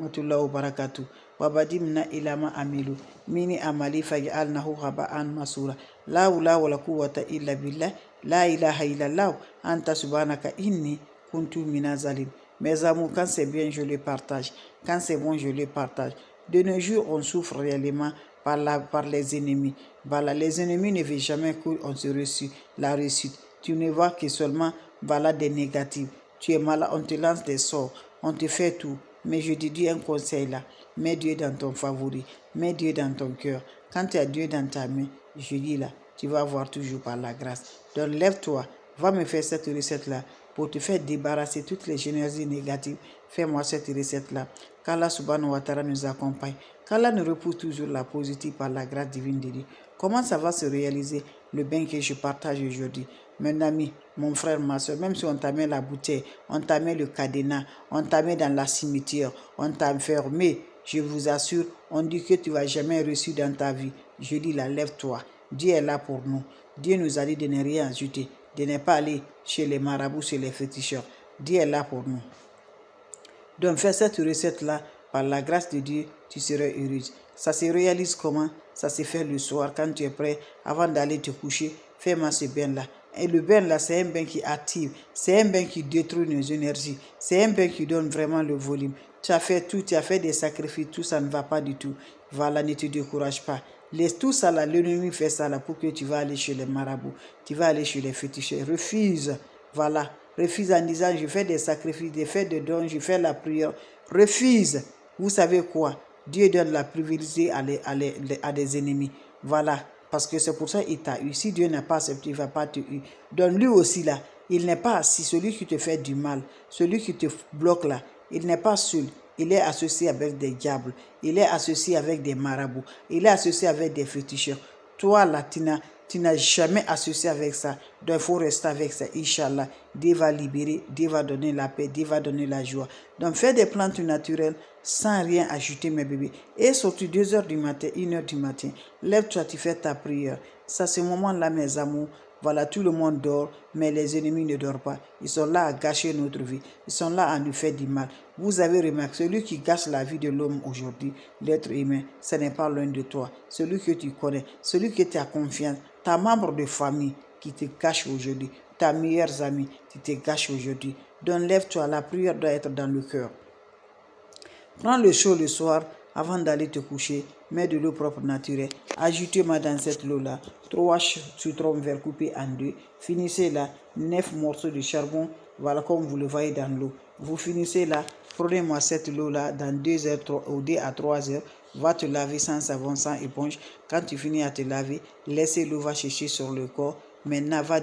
rahmatullahi wa barakatuh. Wabadimna ilama amilu. Mini amali faj'alnahu haba'an masura. La hawla wala quwwata illa billah. La ilaha illallah. Anta subhanaka inni kuntu minazalin. Mes amours, quand c'est bien, je le partage. Quand c'est bon, je le partage. De nos jours, on souffre réellement par les ennemis. Voilà, les ennemis ne veulent jamais qu'on se reçue la réussite. Tu ne vois que seulement voilà, des négatifs. Tu es malade, on te lance des sorts, on te fait tout. Mais je te dis un conseil là, mets Dieu dans ton favori, mets Dieu dans ton cœur. Quand tu as Dieu dans ta main, je dis là, tu vas voir toujours par la grâce. Donc lève-toi, va me faire cette recette-là pour te faire débarrasser toutes les énergies négatives. Fais-moi cette recette-là. Qu'Allah subhanahu wa ta'ala nous accompagne. Qu'Allah nous repousse toujours la positive par la grâce divine de Dieu. Comment ça va se réaliser le bien que je partage aujourd'hui? Mon ami, mon frère, ma soeur, même si on t'a mis la bouteille, on t'a mis le cadenas, on t'a mis dans la cimetière, on t'a enfermé, je vous assure, on dit que tu ne vas jamais réussir dans ta vie. Je dis là, lève-toi. Dieu est là pour nous. Dieu nous a dit de ne rien ajouter, de ne pas aller chez les marabouts, chez les féticheurs. Dieu est là pour nous. Donc fais cette recette-là, par la grâce de Dieu, tu seras heureuse. Ça se réalise comment? Ça se fait le soir, quand tu es prêt, avant d'aller te coucher, fais-moi ce bain-là. Et le bain là, c'est un bain qui active, c'est un bain qui détruit nos énergies, c'est un bain qui donne vraiment le volume. Tu as fait tout, tu as fait des sacrifices, tout ça ne va pas du tout. Voilà, ne te décourage pas. Laisse tout ça là, l'ennemi fait ça là pour que tu vas aller chez les marabouts, tu vas aller chez les féticheurs. Refuse, voilà. Refuse en disant je fais des sacrifices, je fais des dons, je fais la prière. Refuse. Vous savez quoi? Dieu donne la privilège à des ennemis. Voilà. Parce que c'est pour ça qu'il t'a eu. Si Dieu n'a pas accepté, il ne va pas te eu. Donc lui aussi là, il n'est pas assis. Celui qui te fait du mal, celui qui te bloque là, il n'est pas seul. Il est associé avec des diables. Il est associé avec des marabouts. Il est associé avec des féticheurs. Toi là, tu n'as jamais associé avec ça. Donc il faut rester avec ça. Inch'Allah, Dieu va libérer, Dieu va donner la paix, Dieu va donner la joie. Donc fais des plantes naturelles sans rien ajouter, mes bébés. Et surtout 2h du matin, 1h du matin, lève-toi, tu fais ta prière. Ça, ce moment-là, mes amours, voilà, tout le monde dort, mais les ennemis ne dorment pas. Ils sont là à gâcher notre vie. Ils sont là à nous faire du mal. Vous avez remarqué, celui qui gâche la vie de l'homme aujourd'hui, l'être humain, ce n'est pas l'un de toi. Celui que tu connais, celui que tu as confiance, ta membre de famille qui te gâche aujourd'hui, ta meilleure amie qui te gâche aujourd'hui. Donc lève-toi, la prière doit être dans le cœur. Prends le chaud le soir avant d'aller te coucher. Mets de l'eau propre naturelle. Ajoutez-moi dans cette eau-là 3 citrons verts coupés en 2. Finissez là 9 morceaux de charbon. Voilà comme vous le voyez dans l'eau. Vous finissez là. Prenez-moi cette eau-là dans 2 heures ou 2 à 3 heures. Va te laver sans savon, sans éponge. Quand tu finis à te laver, laissez l'eau va chercher sur le corps. Maintenant, va